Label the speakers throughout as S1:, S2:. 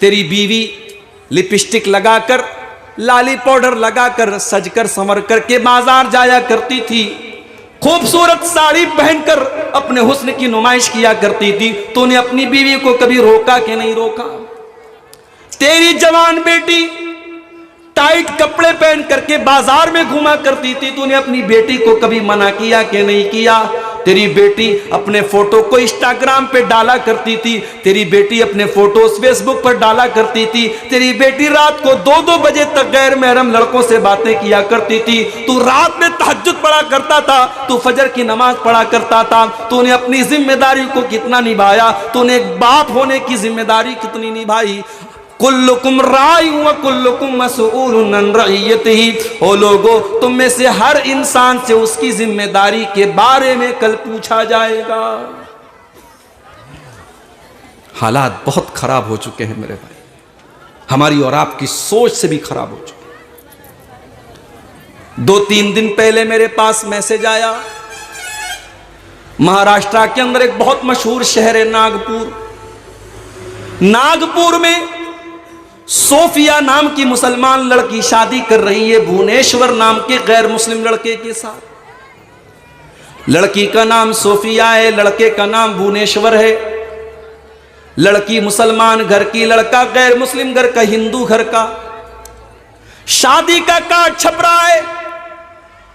S1: तेरी बीवी लिपस्टिक लगाकर, लाली पाउडर लगाकर, सजकर संवर करके बाजार जाया करती थी, खूबसूरत साड़ी पहनकर अपने हुस्न की नुमाइश किया करती थी। तूने अपनी बीवी को कभी रोका कि नहीं रोका? तेरी जवान बेटी टाइट कपड़े पहन करके बाजार में घुमा करती थी, तूने अपनी बेटी को कभी मना किया कि नहीं किया? तेरी बेटी अपने फोटो को इंस्टाग्राम पे डाला करती थी, तेरी बेटी अपने फोटोज फेसबुक पर डाला करती थी, तेरी बेटी रात को 2-2 बजे तक गैर महरम लड़कों से बातें किया करती थी। तू रात में तहज्जुद पढ़ा करता था, तू फजर की नमाज पढ़ा करता था। तूने अपनी जिम्मेदारी को कितना निभाया? तूने एक बाप होने की जिम्मेदारी कितनी निभाई? कुल्लुकुम राई व कुल्लुकुम मसऊलुन अन रइयतिही। ओ लोगो, तुम में से हर इंसान से उसकी जिम्मेदारी के बारे में कल पूछा जाएगा। हालात बहुत खराब हो चुके हैं मेरे भाई, हमारी और आपकी सोच से भी खराब हो चुके। 2-3 दिन पहले मेरे पास मैसेज आया, महाराष्ट्र के अंदर एक बहुत मशहूर शहर है नागपुर। नागपुर में सोफिया नाम की मुसलमान लड़की शादी कर रही है भुवनेश्वर नाम के गैर मुस्लिम लड़के के साथ। लड़की का नाम सोफिया है, लड़के का नाम भुवनेश्वर है। लड़की मुसलमान घर की, लड़का गैर मुस्लिम घर का, हिंदू घर का। शादी का कार्ड छप रहा है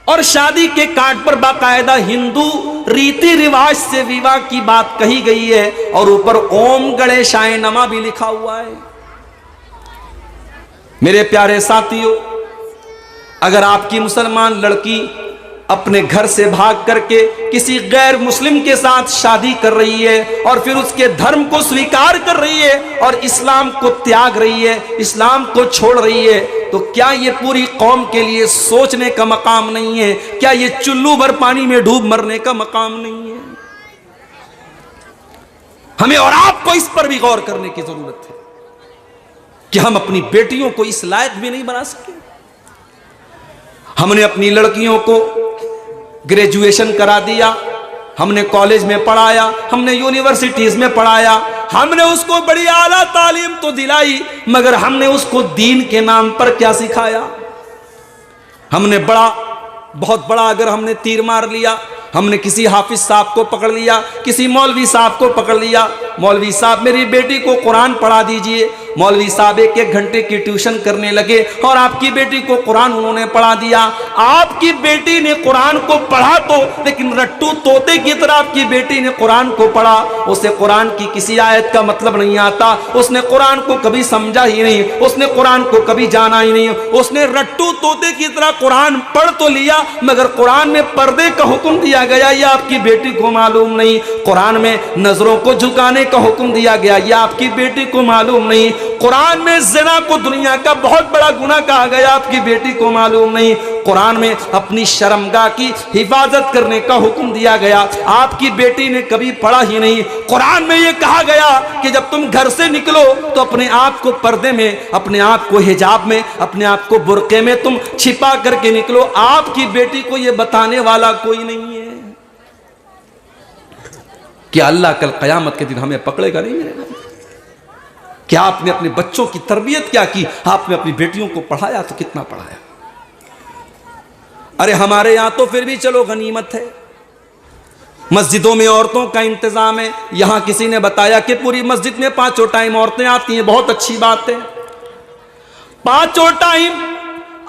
S1: और शादी के कार्ड पर बाकायदा हिंदू रीति रिवाज से विवाह की बात कही गई है और ऊपर ओम गणेशाय नमः भी लिखा हुआ है। मेरे प्यारे साथियों, अगर आपकी मुसलमान लड़की अपने घर से भाग करके किसी गैर मुस्लिम के साथ शादी कर रही है और फिर उसके धर्म को स्वीकार कर रही है और इस्लाम को त्याग रही है, इस्लाम को छोड़ रही है, तो क्या ये पूरी कौम के लिए सोचने का मकाम नहीं है? क्या ये चुल्लू भर पानी में डूब मरने का मकाम नहीं है? हमें और आपको इस पर भी गौर करने की जरूरत है कि हम अपनी बेटियों को इस लायक भी नहीं बना सके। हमने अपनी लड़कियों को ग्रेजुएशन करा दिया, हमने कॉलेज में पढ़ाया, हमने यूनिवर्सिटीज में पढ़ाया, हमने उसको बड़ी आला तालीम तो दिलाई, मगर हमने उसको दीन के नाम पर क्या सिखाया? हमने बहुत बड़ा अगर हमने तीर मार लिया, हमने किसी हाफिज साहब को पकड़ लिया, किसी मौलवी साहब को पकड़ लिया, मौलवी साहब मेरी बेटी को कुरान पढ़ा दीजिए। मौलवी साहब 1-1 घंटे की ट्यूशन करने लगे और आपकी बेटी को कुरान उन्होंने पढ़ा दिया। आपकी बेटी ने कुरान को पढ़ा तो, लेकिन रट्टू तोते की तरह आपकी बेटी ने कुरान को पढ़ा। उसे कुरान की किसी आयत का मतलब नहीं आता, उसने कुरान को कभी समझा ही नहीं, उसने कुरान को कभी जाना ही नहीं। उसने रट्टू तोते की तरह कुरान पढ़ तो लिया, मगर कुरान में पर्दे का हुक्म दिया गया, यह आपकी बेटी को मालूम नहीं। कुरान में नजरों को झुकाने का हुक्म दिया गया, यह आपकी बेटी को मालूम नहीं। कुरान में ज़िना को दुनिया का बहुत बड़ा गुनाह कहा गया, आपकी बेटी को मालूम नहीं। कुरान में अपनी शर्मगाह की हिफाजत करने का हुक्म दिया गया, आपकी बेटी ने कभी पढ़ा ही नहीं। कुरान में यह कहा गया कि जब तुम घर से निकलो तो अपने आप को पर्दे में, अपने आप को हिजाब में, अपने आप को बुर्के में तुम छिपा करके निकलो। आपकी बेटी को यह बताने वाला कोई नहीं है। क्या अल्लाह कल कयामत के दिन हमें पकड़ेगा नहीं? मेरे भाई, क्या आपने अपने बच्चों की तरबियत क्या की? आपने अपनी बेटियों को पढ़ाया तो कितना पढ़ाया? अरे हमारे यहां तो फिर भी चलो गनीमत है, मस्जिदों में औरतों का इंतजाम है। यहां किसी ने बताया कि पूरी मस्जिद में 5 टाइम औरतें आती हैं, बहुत अच्छी बात है। 5 टाइम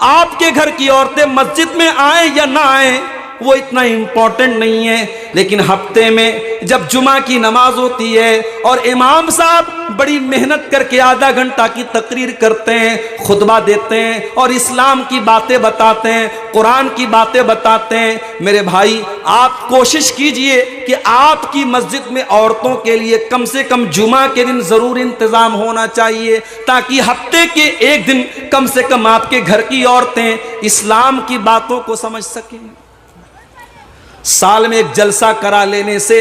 S1: आपके घर की औरतें मस्जिद में आए या ना आए वो इतना इंपॉर्टेंट नहीं है, लेकिन हफ्ते में जब जुमा की नमाज होती है और इमाम साहब बड़ी मेहनत करके आधा घंटा की तकरीर करते हैं, खुतबा देते हैं और इस्लाम की बातें बताते हैं, कुरान की बातें बताते हैं, मेरे भाई आप कोशिश कीजिए कि आपकी मस्जिद में औरतों के लिए कम से कम जुमा के दिन जरूर इंतजाम होना चाहिए, ताकि हफ्ते के एक दिन कम से कम आपके घर की औरतें इस्लाम की बातों को समझ सकें। साल में एक जलसा करा लेने से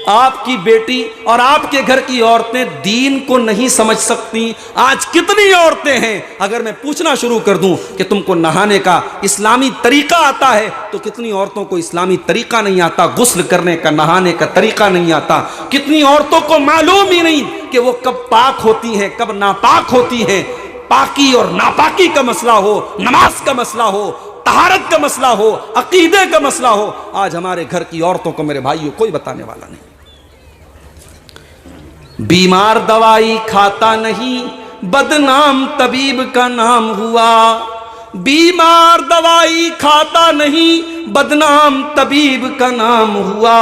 S1: आपकी बेटी और आपके घर की औरतें दीन को नहीं समझ सकती। आज कितनी औरतें हैं, अगर मैं पूछना शुरू कर दूं कि तुमको नहाने का इस्लामी तरीका आता है, तो कितनी औरतों को इस्लामी तरीका नहीं आता, गुस्ल करने का, नहाने का तरीका नहीं आता। कितनी औरतों को मालूम ही नहीं कि वो कब पाक होती हैं, कब नापाक होती हैं। पाकी और नापाकी का मसला हो, नमाज का मसला हो, तहारत का मसला हो, अकीदे का मसला हो, आज हमारे घर की औरतों को मेरे भाइयों कोई बताने वाला नहीं। बीमार दवाई खाता नहीं, बदनाम तबीब का नाम हुआ। बीमार दवाई खाता नहीं, बदनाम तबीब का नाम हुआ।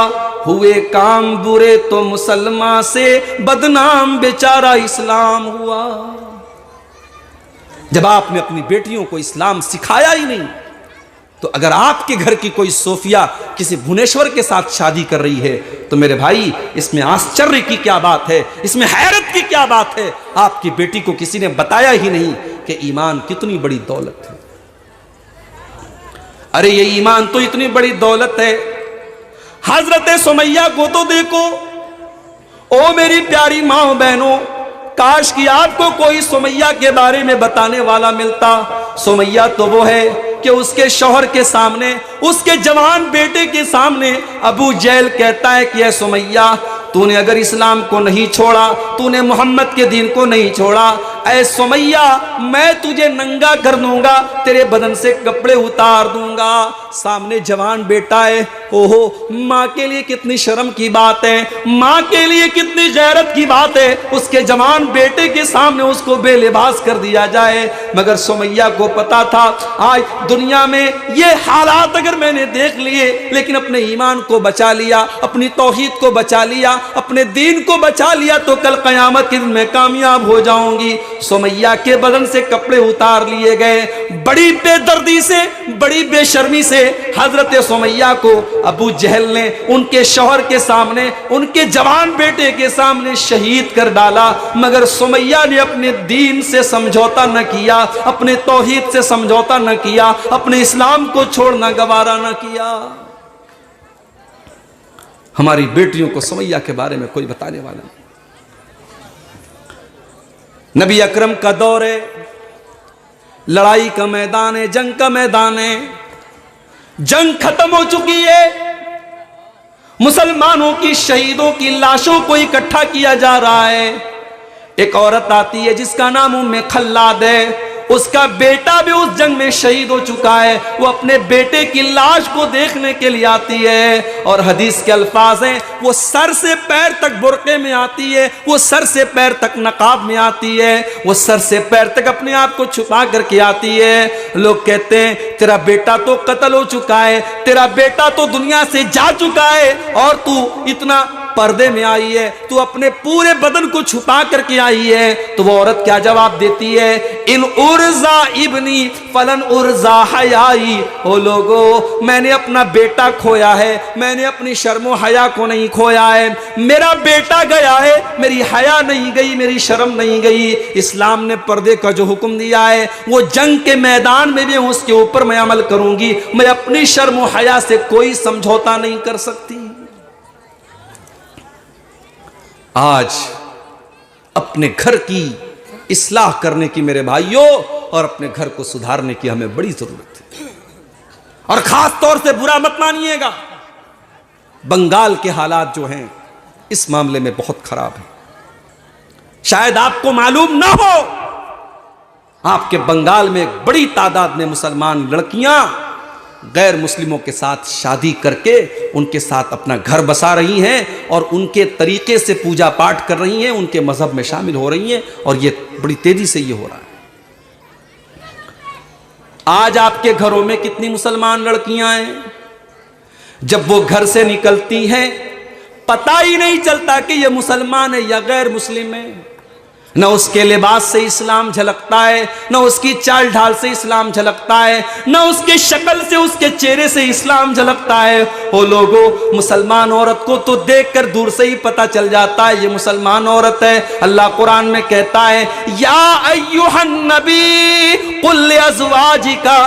S1: हुए काम बुरे तो मुसलमान से, बदनाम बेचारा इस्लाम हुआ। जब आपने अपनी बेटियों को इस्लाम सिखाया ही नहीं, तो अगर आपके घर की कोई सोफिया किसी भुवनेश्वर के साथ शादी कर रही है, तो मेरे भाई इसमें आश्चर्य की क्या बात है, इसमें हैरत की क्या बात है। आपकी बेटी को किसी ने बताया ही नहीं कि ईमान कितनी बड़ी दौलत है। अरे ये ईमान तो इतनी बड़ी दौलत है। हजरत सुमैया को तो देखो। ओ मेरी प्यारी माँ बहनों, काश कि आपको कोई सुमैया के बारे में बताने वाला मिलता। सुमैया तो वो है कि उसके शौहर के सामने, उसके जवान बेटे के सामने अबू जहल कहता है कि ऐ सुमैया, तूने अगर इस्लाम को नहीं छोड़ा, तूने मोहम्मद के दीन को नहीं छोड़ा, ऐ सुमैया मैं तुझे नंगा कर दूंगा, तेरे बदन से कपड़े उतार दूंगा। सामने जवान बेटा है। ओहो, माँ के लिए कितनी शर्म की बात है, माँ के लिए कितनी गैरत की बात है, उसके जवान बेटे के सामने उसको बेलिबास कर दिया जाए। मगर सुमैया को पता था आज दुनिया में ये हालात अगर मैंने देख लिए, लेकिन अपने ईमान को बचा लिया, अपनी तौहीद को बचा लिया, अपने दीन को बचा लिया, तो कल कयामत के दिन में कामयाब हो जाऊंगी। सुमैया के बदन से कपड़े उतार लिए गए। बड़ी बेदर्दी से, बड़ी बेशर्मी से हजरत सुमैया को अबू जहल ने उनके शौहर के सामने, उनके जवान बेटे के सामने शहीद कर डाला। मगर सुमैया ने अपने दीन से समझौता न किया, अपने तौहीद से समझौता न किया, अपने इस्लाम को छोड़ना गवारा न किया। हमारी बेटियों को सुमैया के बारे में कोई बताने वाला नहीं। नबी अकरम का दौर है, लड़ाई का मैदान है, जंग का मैदान है। जंग खत्म हो चुकी है, मुसलमानों की शहीदों की लाशों को इकट्ठा किया जा रहा है। एक औरत आती है जिसका नाम उम्मे खल्लाद है, उसका बेटा भी उस जंग में शहीद हो चुका है। वो अपने बेटे की लाश को देखने के लिए आती है, और हदीस के अल्फाज हैं, वो सर से पैर तक बुर्के में आती है, वो सर से पैर तक नकाब में आती है, वो सर से पैर तक अपने आप को छुपा करके आती है। लोग कहते हैं तेरा बेटा तो कत्ल हो चुका है, तेरा बेटा तो दुनिया से जा चुका है, और तू इतना पर्दे में आई है, तू अपने पूरे बदन को छुपा करके आई है। तो वो औरत क्या जवाब देती है? इन उर्जा इब्नी फलन उर्जा हयाई। ओ लोगो, मैंने अपना बेटा खोया है, मैंने अपनी शर्मो हया को नहीं खोया है। मेरा बेटा गया है, मेरी हया नहीं गई, मेरी शर्म नहीं गई। इस्लाम ने पर्दे का जो हुक्म दिया है, वो जंग के मैदान में भी उसके ऊपर मैं अमल करूंगी। मैं अपनी शर्मो हया से कोई समझौता नहीं कर सकती। आज अपने घर की इस्लाह करने की मेरे भाइयों, और अपने घर को सुधारने की हमें बड़ी जरूरत है। और खास तौर से बुरा मत मानिएगा, बंगाल के हालात जो हैं इस मामले में बहुत खराब है। शायद आपको मालूम ना हो, आपके बंगाल में एक बड़ी तादाद में मुसलमान लड़कियां गैर मुस्लिमों के साथ शादी करके उनके साथ अपना घर बसा रही हैं, और उनके तरीके से पूजा पाठ कर रही हैं, उनके मजहब में शामिल हो रही हैं, और ये बड़ी तेजी से ये हो रहा है। आज आपके घरों में कितनी मुसलमान लड़कियां हैं, जब वो घर से निकलती हैं पता ही नहीं चलता कि ये मुसलमान है या गैर मुस्लिम है। न उसके लिबास से इस्लाम झलकता है, न उसकी चाल ढाल से इस्लाम झलकता है, न उसके शक्ल से, उसके चेहरे से इस्लाम झलकता है। ओ लोगो, मुसलमान औरत को तो देखकर दूर से ही पता चल जाता है ये मुसलमान औरत है। अल्लाह कुरान में कहता है, या अय्युहन नबी कुल अज़वाजिका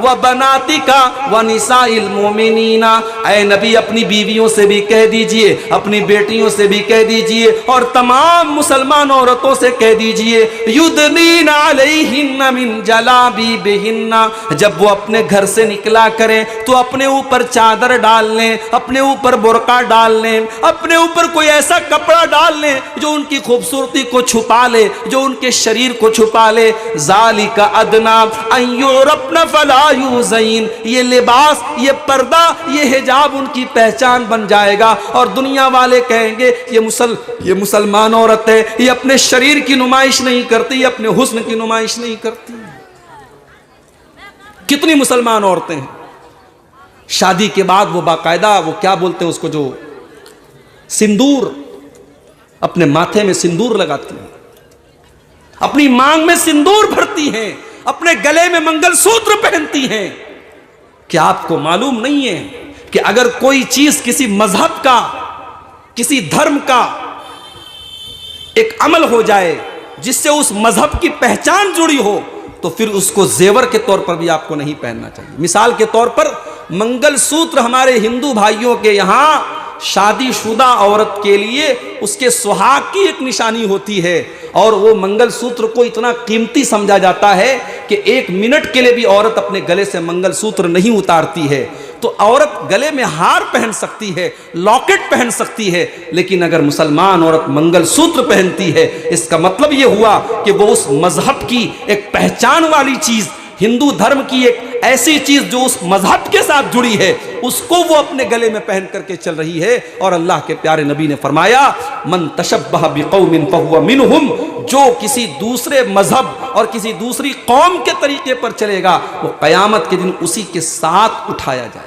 S1: व बनातिका व निसाइल मोमिनीना, ऐ नबी अपनी बीवियों से भी कह दीजिए, अपनी बेटियों से भी कह दीजिए, और तमाम मुसलमान औरतों से कह दीजिए, युदनीना अलैहिन्ना मिन जलाबीबिहिन्ना, जब वो अपने घर से निकला करें तो अपने ऊपर चादर डाल लें, अपने ऊपर बुर्का डाल लें, अपने ऊपर कोई ऐसा कपड़ा डाल लें जो उनकी खूबसूरती को छुपा ले, जो उनके शरीर को छुपा ले। ज़ालिका अदना अन युरफ़्ना फला युज़ैन, ये लिबास, ये पर्दा, ये हिजाब उनकी पहचान बन जाएगा और दुनिया वाले कहेंगे ये मुसलमान औरत है, ये अपने शरीर की नुमाइश नहीं करती, अपने हुस्न की नुमाइश नहीं करती। कितनी मुसलमान औरतें हैं शादी के बाद वो बाकायदा, वो क्या बोलते हैं उसको, जो सिंदूर, अपने माथे में सिंदूर लगाती हैं, अपनी मांग में सिंदूर भरती हैं, अपने गले में मंगलसूत्र पहनती हैं। क्या आपको मालूम नहीं है कि अगर कोई चीज किसी मजहब का, किसी धर्म का एक अमल हो जाए जिससे उस मजहब की पहचान जुड़ी हो, तो फिर उसको जेवर के तौर पर भी आपको नहीं पहनना चाहिए। मिसाल के तौर पर मंगलसूत्र हमारे हिंदू भाइयों के यहाँ शादीशुदा औरत के लिए उसके सुहाग की एक निशानी होती है, और वो मंगलसूत्र को इतना कीमती समझा जाता है कि 1 मिनट के लिए भी औरत अपने गले से मंगलसूत्र नहीं उतारती है। तो औरत गले में हार पहन सकती है, लॉकेट पहन सकती है, लेकिन अगर मुसलमान औरत मंगलसूत्र पहनती है, इसका मतलब यह हुआ कि वो उस मजहब की एक पहचान वाली चीज, हिंदू धर्म की एक ऐसी चीज जो उस मजहब के साथ जुड़ी है, उसको वो अपने गले में पहन करके चल रही है। और अल्लाह के प्यारे नबी ने फरमाया, मन तशब्बह बिकौमिन फहुवा मिनहुम, जो किसी दूसरे मजहब और किसी दूसरी कौम के तरीके पर चलेगा, वो कयामत के दिन उसी के साथ उठाया जाएगा।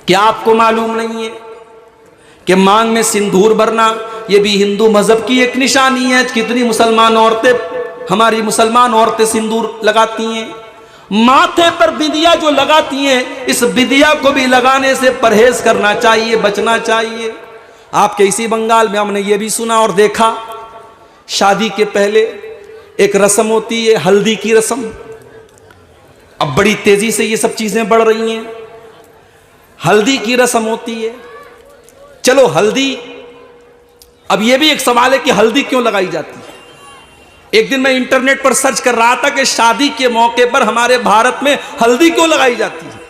S1: क्या आपको मालूम नहीं है कि मांग में सिंदूर भरना ये भी हिंदू मजहब की एक निशानी है? कितनी मुसलमान औरतें, हमारी मुसलमान औरतें सिंदूर लगाती हैं, माथे पर बिंदिया जो लगाती हैं, इस बिंदिया को भी लगाने से परहेज करना चाहिए, बचना चाहिए। आपके इसी बंगाल में हमने ये भी सुना और देखा, शादी के पहले एक रस्म होती है, हल्दी की रस्म। अब बड़ी तेजी से ये सब चीजें बढ़ रही हैं। हल्दी की रस्म होती है, चलो हल्दी, अब यह भी एक सवाल है कि हल्दी क्यों लगाई जाती है। एक दिन मैं इंटरनेट पर सर्च कर रहा था कि शादी के मौके पर हमारे भारत में हल्दी क्यों लगाई जाती है,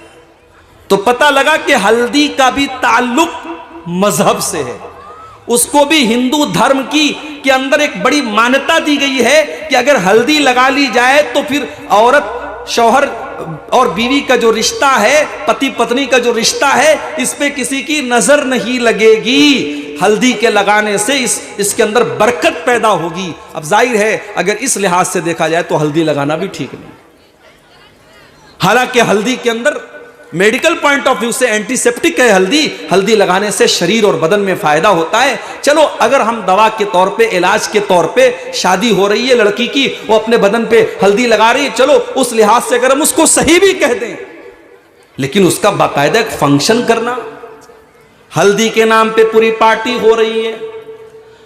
S1: तो पता लगा कि हल्दी का भी ताल्लुक मजहब से है। उसको भी हिंदू धर्म की के अंदर एक बड़ी मान्यता दी गई है कि अगर हल्दी लगा ली जाए तो फिर औरत, शौहर और बीवी का जो रिश्ता है, पति पत्नी का जो रिश्ता है, इस पे किसी की नजर नहीं लगेगी। हल्दी के लगाने से इसके अंदर बरकत पैदा होगी। अब जाहिर है अगर इस लिहाज से देखा जाए तो हल्दी लगाना भी ठीक नहीं। हालांकि हल्दी के अंदर मेडिकल पॉइंट ऑफ व्यू से एंटीसेप्टिक है हल्दी लगाने से शरीर और बदन में फायदा होता है। चलो अगर हम दवा के तौर पे, इलाज के तौर पे, शादी हो रही है लड़की की, वो अपने बदन पे हल्दी लगा रही है, चलो उस लिहाज से अगर हम उसको सही भी कह दें, लेकिन उसका बाकायदा एक फंक्शन करना, हल्दी के नाम पे पूरी पार्टी हो रही है,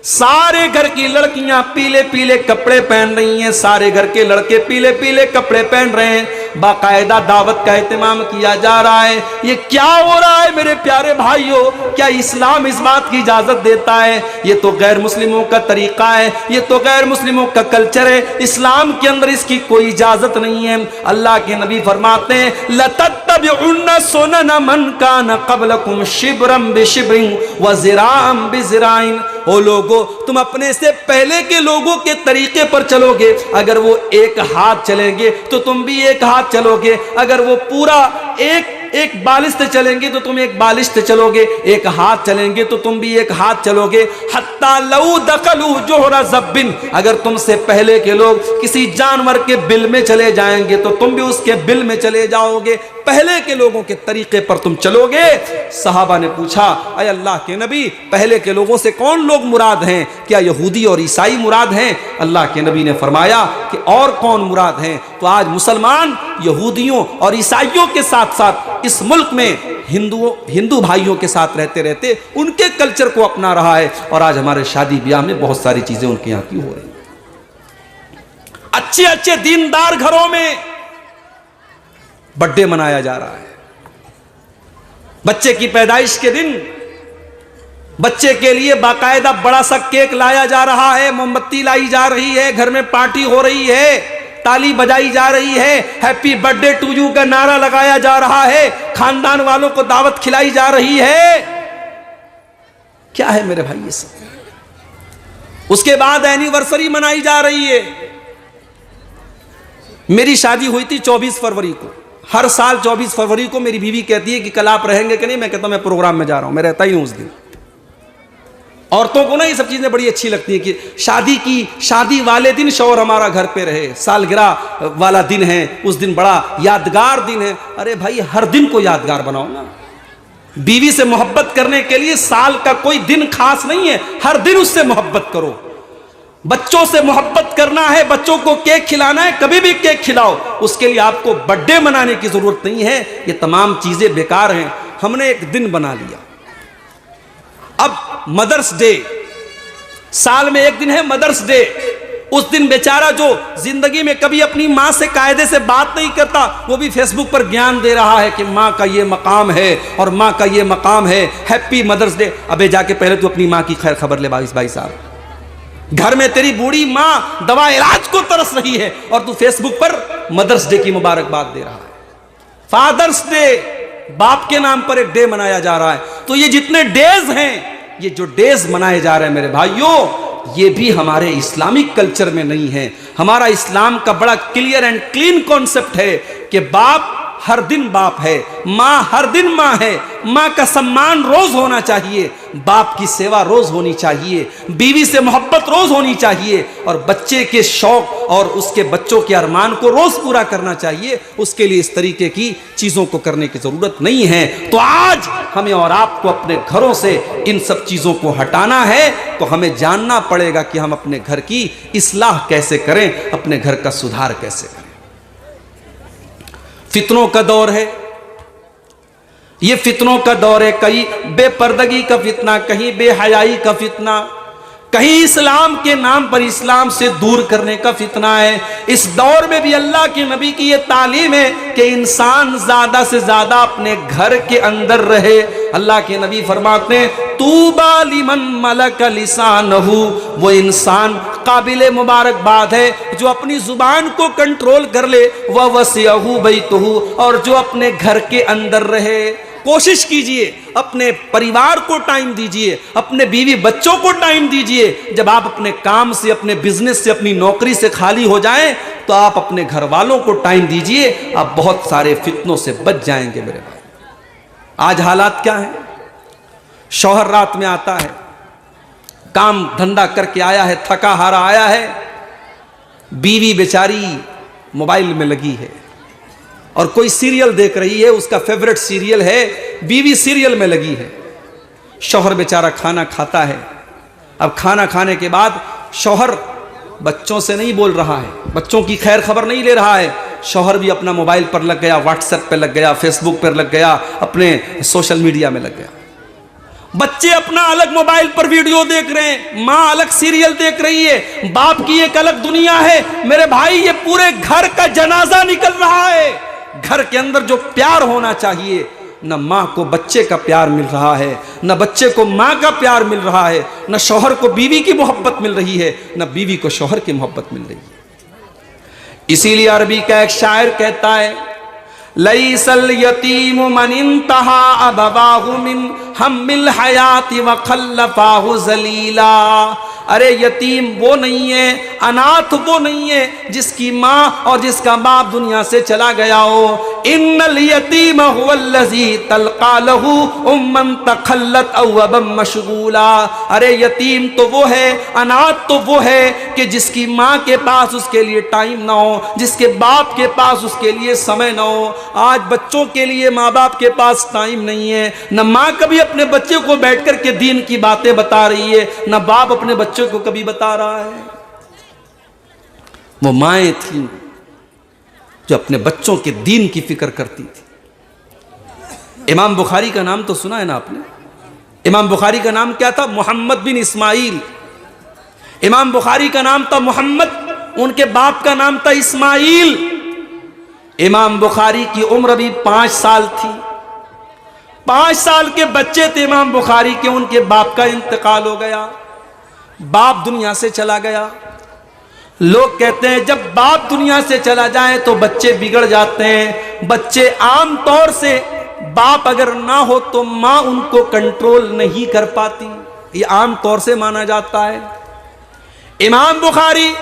S1: सारे घर की लड़कियां पीले पीले कपड़े पहन रही हैं, सारे घर के लड़के पीले पीले कपड़े पहन रहे हैं, बाकायदा दावत का एहतमाम किया जा रहा है। ये क्या हो रहा है मेरे प्यारे भाइयों? क्या इस्लाम इस बात की इजाजत देता है? ये तो गैर मुस्लिमों का तरीका है, ये तो गैर मुस्लिमों का कल्चर है। इस्लाम के अंदर इसकी कोई इजाजत नहीं है। अल्लाह के नबी फरमाते हैं, लतत्तबिउन्ना सुनन मन कान क़ब्लकुम शिब्रम बिशिब्रिन व ज़िराअम बिज़िराइन। ओ लोगो, तुम अपने से पहले के लोगों के तरीके पर चलोगे। अगर वो एक हाथ चलेंगे तो तुम भी एक हाथ चलोगे। अगर वो पूरा एक एक बालिश से चलेंगे तो तुम एक बालिश से चलोगे, एक हाथ चलेंगे तो तुम भी एक हाथ चलोगे। हत्ता लऊ दखलू जोहरा ज़ब्बिन, अगर तुमसे पहले के लोग किसी जानवर के बिल में चले जाएंगे तो तुम भी उसके बिल में चले जाओगे। पहले के लोगों के तरीके पर तुम चलोगे। सहाबा ने पूछा, अय अल्लाह के नबी, पहले के लोगों से कौन लोग मुराद हैं? क्या यहूदी और ईसाई मुराद हैं? अल्लाह के नबी ने फरमाया कि और कौन मुराद हैं? तो आज मुसलमान यहूदियों और ईसाइयों के साथ साथ इस मुल्क में हिंदू भाइयों के साथ रहते रहते उनके कल्चर को अपना रहा है, और आज हमारे शादी ब्याह में बहुत सारी चीजें उनके यहाँ की हो रही हैं। अच्छे अच्छे दीनदार घरों में बर्थडे मनाया जा रहा है। बच्चे की पैदाइश के दिन बच्चे के लिए बाकायदा बड़ा सा केक लाया जा रहा है, मोमबत्ती लाई जा रही है, घर में पार्टी हो रही है, ताली बजाई जा रही है, हैप्पी बर्थडे टू यू का नारा लगाया जा रहा है, खानदान वालों को दावत खिलाई जा रही है। क्या है मेरे भाई ये सब? उसके बाद एनिवर्सरी मनाई जा रही है। मेरी शादी हुई थी 24 फरवरी को। हर साल 24 फरवरी को मेरी बीवी कहती है कि कल आप रहेंगे कि नहीं? मैं कहता हूं मैं प्रोग्राम में जा रहा हूं, मैं रहता ही हूं उस दिन। औरतों को ना ये सब चीजें बड़ी अच्छी लगती है कि शादी वाले दिन शौहर हमारा घर पे रहे, सालगिरह वाला दिन है, उस दिन बड़ा यादगार दिन है। अरे भाई, हर दिन को यादगार बनाओ ना। बीवी से मोहब्बत करने के लिए साल का कोई दिन खास नहीं है, हर दिन उससे मोहब्बत करो। बच्चों से मोहब्बत करना है, बच्चों को केक खिलाना है, कभी भी केक खिलाओ। उसके लिए आपको बर्थडे मनाने की जरूरत नहीं है। ये तमाम चीजें बेकार हैं। हमने एक दिन बना लिया। अब मदर्स डे, साल में एक दिन है मदर्स डे। उस दिन बेचारा जो जिंदगी में कभी अपनी मां से कायदे से बात नहीं करता, वो भी फेसबुक पर ज्ञान दे रहा है कि मां का ये मकाम है और मां का ये मकाम है, हैप्पी मदर्स डे। अबे जाके पहले तू अपनी मां की खैर खबर ले भाई साहब। घर में तेरी बूढ़ी मां दवा इलाज को तरस रही है और तू फेसबुक पर मदर्स डे की मुबारकबाद दे रहा है। फादर्स डे, बाप के नाम पर एक डे मनाया जा रहा है। तो ये जितने डेज हैं, ये जो डेज मनाए जा रहे हैं मेरे भाइयों, ये भी हमारे इस्लामिक कल्चर में नहीं है। हमारा इस्लाम का बड़ा क्लियर एंड क्लीन कॉन्सेप्ट है कि बाप हर दिन बाप है, मां हर दिन मां है। मां का सम्मान रोज होना चाहिए, बाप की सेवा रोज होनी चाहिए, बीवी से मोहब्बत रोज होनी चाहिए, और बच्चे के शौक और उसके बच्चों के अरमान को रोज पूरा करना चाहिए। उसके लिए इस तरीके की चीजों को करने की जरूरत नहीं है। तो आज हमें और आपको अपने घरों से इन सब चीजों को हटाना है। तो हमें जानना पड़ेगा कि हम अपने घर की इस्लाह कैसे करें, अपने घर का सुधार कैसे करें। फितनों का दौर है, ये फितनों का दौर है। कहीं बेपर्दगी का फितना, कहीं बेहयाई का फितना, कहीं इस्लाम के नाम पर इस्लाम से दूर करने का फितना है। इस दौर में भी अल्लाह के नबी की ये तालीम है कि इंसान ज्यादा से ज्यादा अपने घर के अंदर रहे। अल्लाह के नबी फरमाते हैं, तूबा लिमन मलक लिसानहु, वो इंसान काबिले मुबारकबाद है जो अपनी जुबान को कंट्रोल कर ले। वह वसियहु बैतहु, और जो अपने घर के अंदर रहे। कोशिश कीजिए, अपने परिवार को टाइम दीजिए, अपने बीवी बच्चों को टाइम दीजिए। जब आप अपने काम से, अपने बिजनेस से, अपनी नौकरी से खाली हो जाएं, तो आप अपने घर वालों को टाइम दीजिए। आप बहुत सारे फितनों से बच जाएंगे मेरे भाई। आज हालात क्या है? शौहर रात में आता है, काम धंधा करके आया है, थका हारा आया है, बीवी बेचारी मोबाइल में लगी है और कोई सीरियल देख रही है, उसका फेवरेट सीरियल है, बीवी सीरियल में लगी है। शौहर बेचारा खाना खाता है। अब खाना खाने के बाद शौहर बच्चों से नहीं बोल रहा है, बच्चों की खैर खबर नहीं ले रहा है। शौहर भी अपना मोबाइल पर लग गया, व्हाट्सएप पे लग गया, फेसबुक पर लग गया, अपने सोशल मीडिया में लग गया। बच्चे अपना अलग मोबाइल पर वीडियो देख रहे हैं, माँ अलग सीरियल देख रही है, बाप की एक अलग दुनिया है। मेरे भाई, ये पूरे घर का जनाजा निकल रहा है। घर के अंदर जो प्यार होना चाहिए, न माँ को बच्चे का प्यार मिल रहा है, न बच्चे को माँ का प्यार मिल रहा है, न शौहर को बीवी की मोहब्बत मिल रही है, न बीवी को शौहर की मोहब्बत मिल रही है। इसीलिए अरबी का एक शायर कहता है, लैसल यतीम मन इंतहा अबवाहु मिन हम्मिल हयाति व खल्लफाहु जलीला। अरे यतीम वो नहीं है, अनाथ वो नहीं है जिसकी माँ और जिसका बाप दुनिया से चला गया हो। इन्नल यतीम हुवल्लज़ी तल्क़ा लहू उम्मन तखल्लत अव अबम मशगूला। अरे यतीम तो वो है, अनाथ तो वो है कि जिसकी माँ के पास उसके लिए टाइम ना हो, जिसके बाप के पास उसके लिए समय ना हो। आज बच्चों के लिए माँ बाप के पास टाइम नहीं है, न माँ कभी अपने बच्चे को बैठ कर के दीन की बातें बता रही है, न बाप अपने बच्चों को कभी बता रहा है। वो माएँ थीं जो अपने बच्चों के दीन की फिक्र करती थी। इमाम बुखारी का नाम तो सुना है ना आपने? इमाम बुखारी का नाम क्या था? मोहम्मद बिन इस्माइल। इमाम बुखारी का नाम था मोहम्मद, उनके बाप का नाम था इस्माइल। इमाम बुखारी की उम्र भी 5 साल थी। 5 साल के बच्चे थे इमाम बुखारी के, उनके बाप का इंतकाल हो गया, बाप दुनिया से चला गया। लोग कहते हैं जब बाप दुनिया से चला जाए तो बच्चे बिगड़ जाते हैं। बच्चे आम तौर से बाप अगर ना हो तो माँ उनको कंट्रोल नहीं कर पाती, ये आम तौर से माना जाता है। इमाम बुखारी